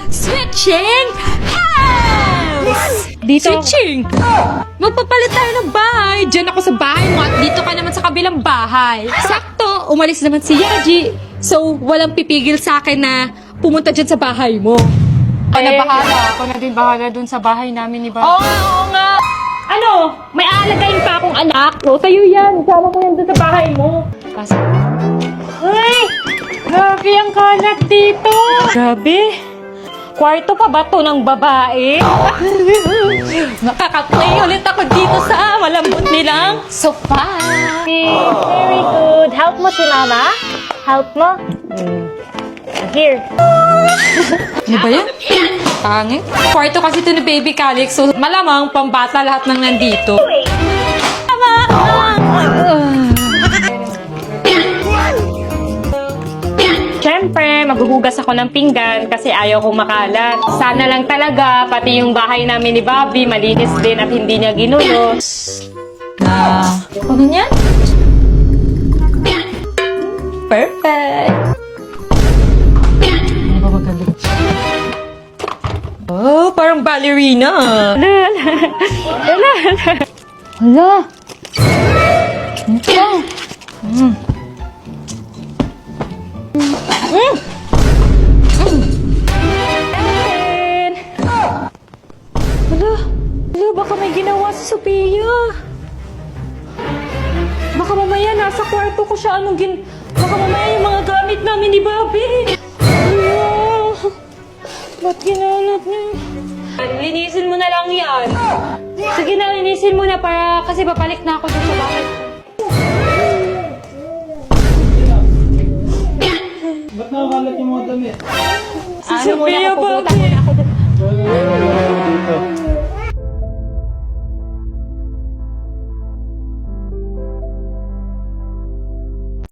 Switching house! Dito. Switching! Magpapalit tayo ng bahay. Diyan ako sa bahay mo at dito ka naman sa kabilang bahay. Sakto, umalis naman si Yaji. So, walang pipigil sa akin na pumunta dyan sa bahay mo. Ako na bahala. Ako na din bahala dun sa bahay namin ni Bobby. Oo nga. Ano? May aalagayin pa akong anak. O, sa'yo yan. Sama ko yan dun sa bahay mo. Kasi... Ay! Grabe ang kalat dito! Grabe. Kwarto pa ba to ng babae? Nakaka-play ulit ako dito sa malambot nilang sofa. Very good. Help mo si Mama? Help mo? Here. Ano ba yan? Pangit. Kwarto kasi ito ni Baby Calix, so malamang pambata lahat ng nandito. Tama! Siyempre, maghuhugas ako ng pinggan kasi ayaw kong makalat. Sana lang talaga, pati yung bahay namin ni Bobby, malinis din at hindi niya ginulo. Ano yan? Perfect! Ano ba magaling? Oh, parang ballerina. Wala. Hala. Ito. Hala, baka may ginawa si Sophia. Baka mamaya nasa kwarto ko siya. Baka mamaya yung mga gamit namin ni Bobby. Ba't ginanap niya? Linisin mo na lang yan. Sige na, linisin mo na para kasi babalik na ako dun sa bahay ko. Ba't nakakalat yung mga damit? Si Sophia, Bobby.